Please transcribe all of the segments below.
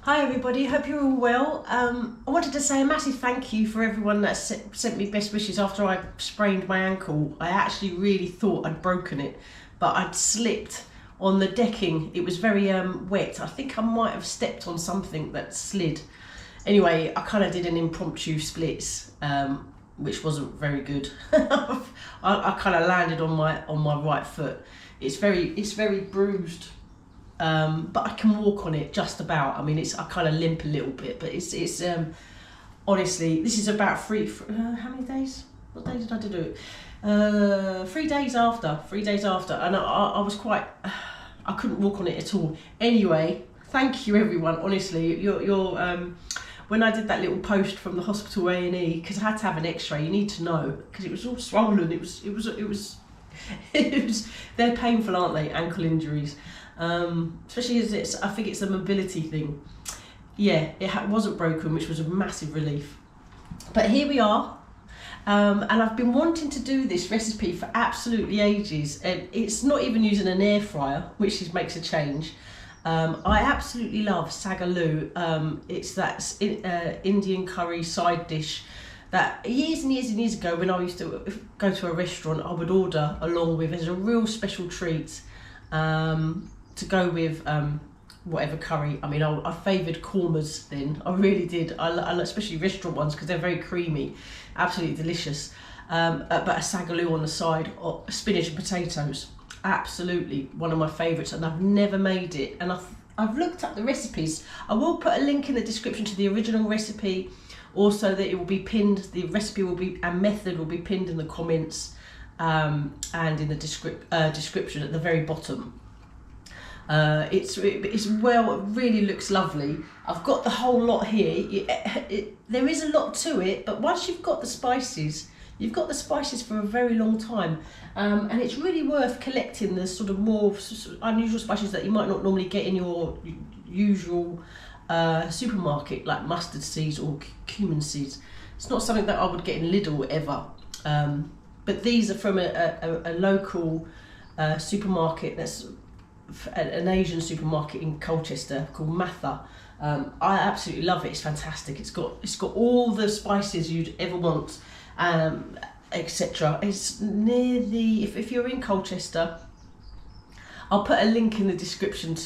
Hi everybody, hope you're all well. I wanted to say a massive thank you for everyone that sent me best wishes after I sprained my ankle. I actually really thought I'd broken it, but I'd slipped on the decking. It was very wet. I think I might have stepped on something that slid. Anyway, I kind of did an impromptu splits, which wasn't very good. I kind of landed on my right foot. It's very bruised. But I can walk on it just about. I mean, I kind of limp a little bit, but it's honestly, this is about how many days? What day did I do it? 3 days after, and I was quite, I couldn't walk on it at all. Anyway, thank you everyone, honestly, you're when I did that little post from the hospital A&E, because I had to have an x-ray, you need to know, because it was all swollen, it was, they're painful, aren't they, ankle injuries. Especially as I think it's a mobility thing. Yeah, it wasn't broken, which was a massive relief. But here we are, and I've been wanting to do this recipe for absolutely ages, and it's not even using an air fryer, which makes a change. I absolutely love Saag Aloo. It's that Indian curry side dish that years and years ago, when I used to go to a restaurant, I would order along with as a real special treat. To go with whatever curry. I mean, I favoured kormas then. I really did. I especially restaurant ones because they're very creamy, absolutely delicious. But a Saag Aloo on the side, or spinach and potatoes, absolutely one of my favourites. And I've never made it. And I've looked up the recipes. I will put a link in the description to the original recipe. Also, that it will be pinned. The recipe will be and method will be pinned in the comments and in the description at the very bottom. It's well, it really looks lovely. I've got the whole lot here. There is a lot to it, but once you've got the spices, you've got the spices for a very long time, and it's really worth collecting the sort of more unusual spices that you might not normally get in your usual supermarket, like mustard seeds or cumin seeds. It's not something that I would get in Lidl ever, but these are from a local supermarket that's an Asian supermarket in Colchester called Matha. I absolutely love it. It's fantastic. It's got all the spices you'd ever want, etc. It's near the if you're in Colchester, I'll put a link in the description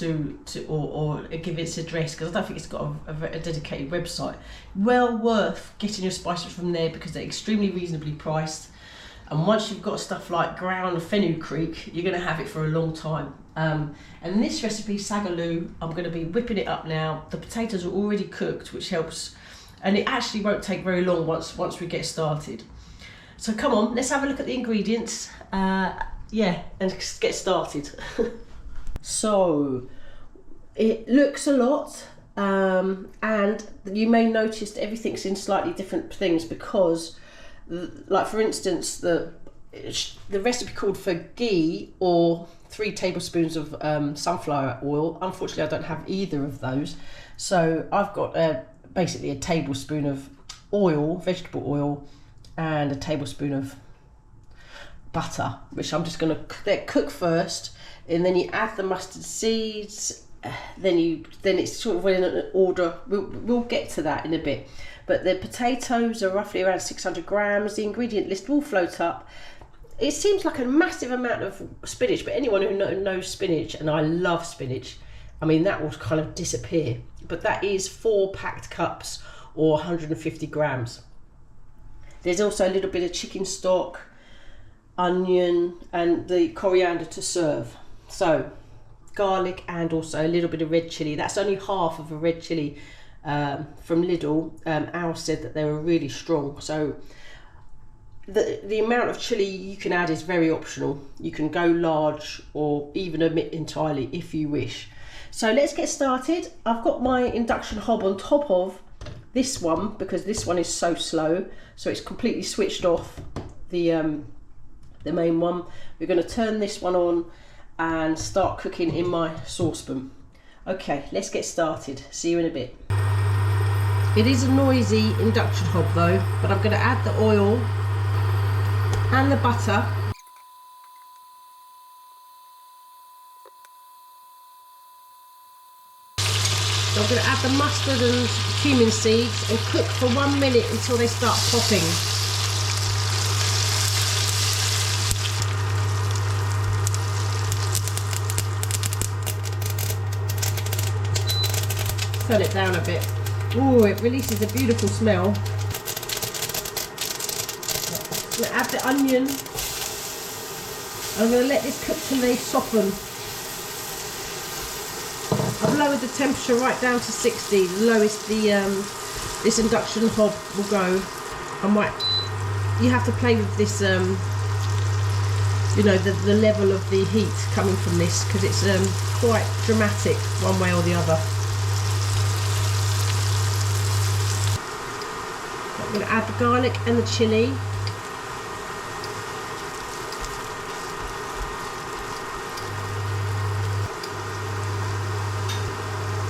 or give its address, because I don't think it's got a dedicated website. Well worth getting your spices from there because they're extremely reasonably priced. And once you've got stuff like ground fenugreek, you're going to have it for a long time. And this recipe, Saag Aloo, I'm going to be whipping it up now. The potatoes are already cooked, which helps. And it actually won't take very long once we get started. So come on, let's have a look at the ingredients. And get started. So, it looks a lot. And you may notice that everything's in slightly different things because, like for instance, the recipe called for ghee or 3 tablespoons of sunflower oil. Unfortunately, I don't have either of those, so I've got basically a tablespoon of oil, vegetable oil, and a tablespoon of butter, which I'm just going to cook first, and then you add the mustard seeds. Then it's sort of in an order. We'll get to that in a bit. But the potatoes are roughly around 600 grams. The ingredient list will float up. It seems like a massive amount of spinach, but anyone who knows spinach, and I love spinach, I mean, that will kind of disappear. But that is 4 packed cups or 150 grams. There's also a little bit of chicken stock, onion, and the coriander to serve. So, garlic and also a little bit of red chilli. That's only half of a red chilli from Lidl. Al said that they were really strong. So the amount of chilli you can add is very optional. You can go large or even omit entirely if you wish. So let's get started. I've got my induction hob on top of this one because this one is so slow. So it's completely switched off the main one. We're going to turn this one on and start cooking in my saucepan. Okay, let's get started. See you in a bit. It is a noisy induction hob though, but I'm going to add the oil and the butter. So I'm going to add the mustard and cumin seeds and cook for 1 minute until they start popping. Turn it down a bit. Oh, it releases a beautiful smell. I'm going to add the onion. I'm going to let this cook till they soften. I've lowered the temperature right down to 60, the lowest this induction hob will go. You have to play with this, you know, the level of the heat coming from this, because it's quite dramatic one way or the other. I'm going to add the garlic and the chilli.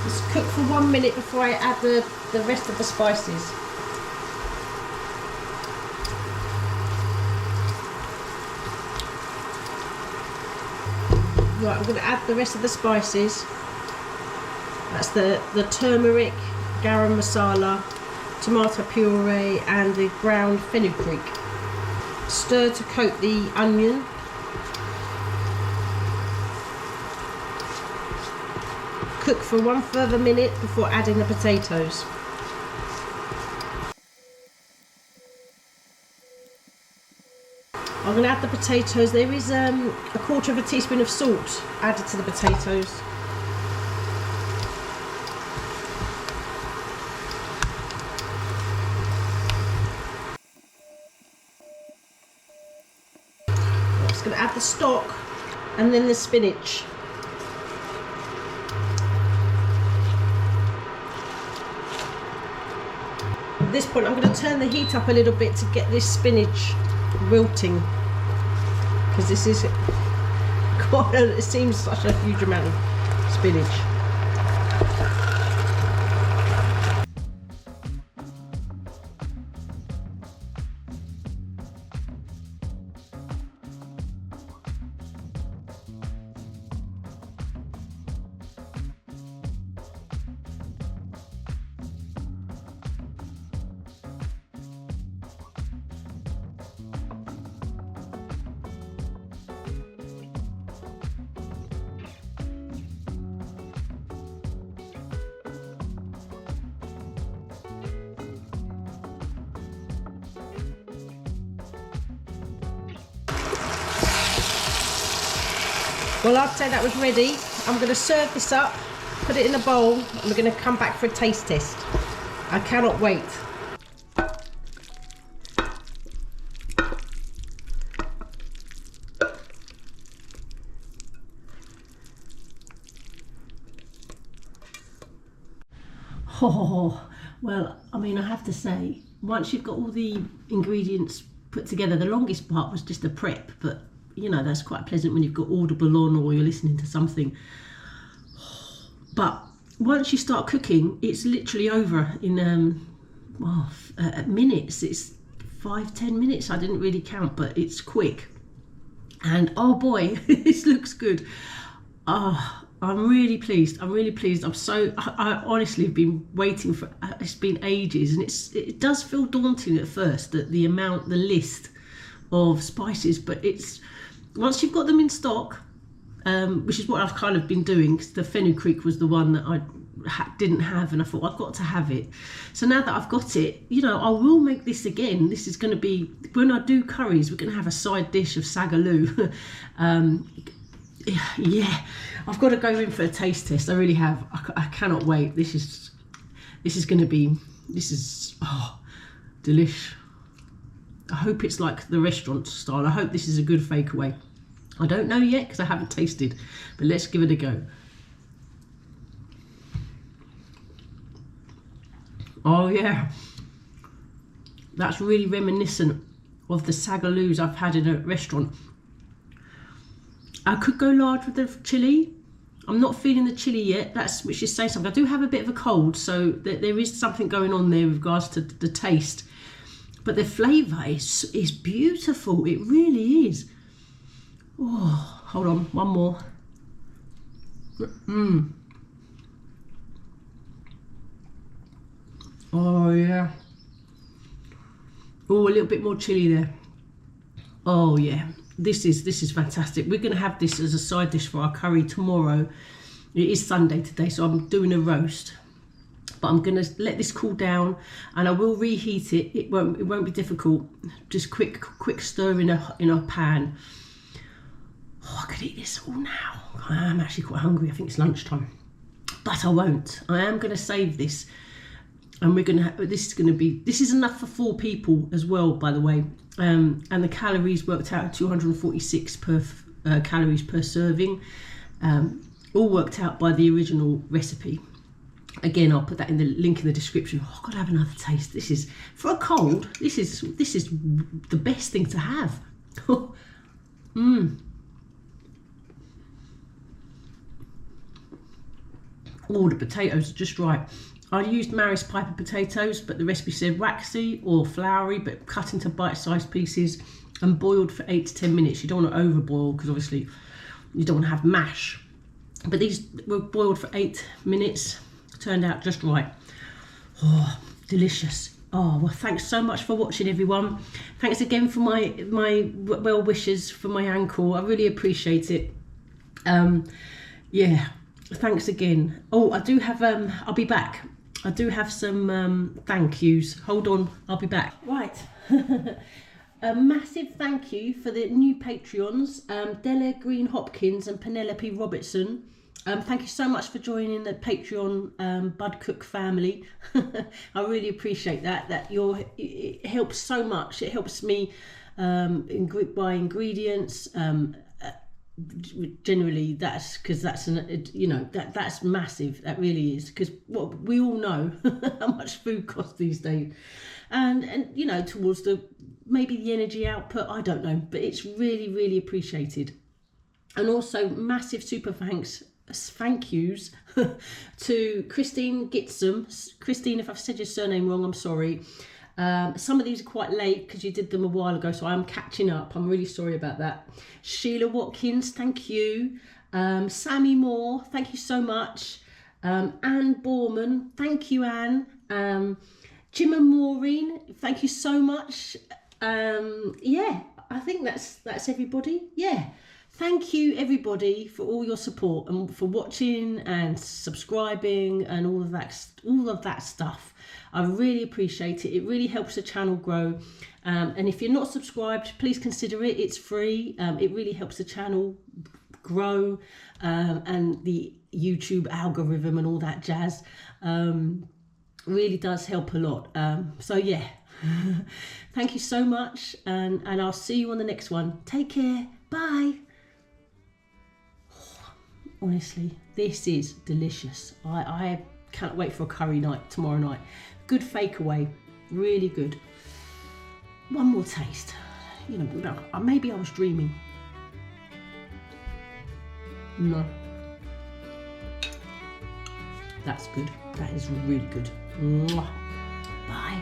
Just cook for 1 minute before I add the rest of the spices. Right, I'm going to add the rest of the spices. That's the turmeric, garam masala, tomato puree and the ground fenugreek. Stir to coat the onion. Cook for 1 further minute before adding the potatoes. I'm going to add the potatoes. There is a 1/4 teaspoon of salt added to the potatoes. I'm just going to add the stock and then the spinach. At this point I'm going to turn the heat up a little bit to get this spinach wilting, because this is quite it seems such a huge amount of spinach. Well, I'd say that was ready. I'm going to serve this up, put it in a bowl, and we're going to come back for a taste test. I cannot wait. Oh, well, I mean, I have to say, once you've got all the ingredients put together, the longest part was just the prep, but you know, that's quite pleasant when you've got Audible on or you're listening to something. But once you start cooking, it's literally over in minutes. It's 5-10 minutes. I didn't really count, but it's quick. And oh boy, this looks good. I'm really pleased. I'm really pleased. I honestly have been waiting for. It's been ages, and it does feel daunting at first, the list of spices, but it's once you've got them in stock, which is what I've kind of been doing, because the fenugreek was the one that I didn't have, and I thought I've got to have it. So now that I've got it, you know, I will make this again. This is going to be, when I do curries, we're going to have a side dish of Saag Aloo. Yeah, I've got to go in for a taste test. I really have. I cannot wait. This is going to be, delish. I hope it's like the restaurant style. I hope this is a good fakeaway. I don't know yet because I haven't tasted, but let's give it a go. Oh yeah, that's really reminiscent of the Saag Aloos I've had in a restaurant. I could go large with the chilli. I'm not feeling the chilli yet, which is saying something. I do have a bit of a cold, so there is something going on there with regards to the taste. But the flavour is beautiful. It really is. Oh, hold on, one more. Oh yeah. Oh, a little bit more chilli there. Oh yeah, this is fantastic. We're going to have this as a side dish for our curry tomorrow. It is Sunday today, so I'm doing a roast. But I'm going to let this cool down, and I will reheat it. It won't be difficult. Just quick stir in a pan. Oh, I could eat this all now. I am actually quite hungry. I think it's lunchtime, but I won't. I am going to save this, and we're going to. This is enough for 4 people as well, by the way. And the calories worked out at 246 calories per serving. All worked out by the original recipe. Again, I'll put that in the link in the description. Oh, I've got to have another taste. This is, for a cold, this is the best thing to have. Oh, the potatoes are just right. I used Maris Piper potatoes, but the recipe said waxy or floury, but cut into bite-sized pieces and boiled for 8 to 10 minutes. You don't want to overboil because obviously you don't want to have mash. But these were boiled for 8 minutes. Turned out just right. Oh, delicious. Oh, well, thanks so much for watching, everyone. Thanks again for my well wishes for my ankle. I really appreciate it. Yeah, thanks again. Oh, I do have I'll be back. I do have some thank yous. Hold on, I'll be back. Right. A massive thank you for the new Patreons, Della Green Hopkins and Penelope Robertson. Thank you so much for joining the Patreon Bud Cook family. I really appreciate that. It helps so much. It helps me buy ingredients. Generally, that's because that's that's massive. That really is, because we all know how much food costs these days, and towards maybe the energy output. I don't know, but it's really appreciated. And also massive super thank yous to Christine Gitsum. Christine, if I've said your surname wrong, I'm sorry. Some of these are quite late because you did them a while ago, so I'm catching up. I'm really sorry about that. Sheila Watkins, thank you. Sammy Moore, thank you so much. Anne Borman, thank you, Anne. Jim and Maureen, thank you so much. Yeah, I think that's everybody. Yeah. Thank you, everybody, for all your support and for watching and subscribing and all of that stuff. I really appreciate it. It really helps the channel grow. And if you're not subscribed, please consider it. It's free. It really helps the channel grow and the YouTube algorithm and all that jazz. Really does help a lot. So yeah, thank you so much, and I'll see you on the next one. Take care. Bye. Honestly, this is delicious. I can't wait for a curry night tomorrow night. Good fakeaway, really good. One more taste. Maybe I was dreaming. No. That's good. That is really good. Mwah. Bye.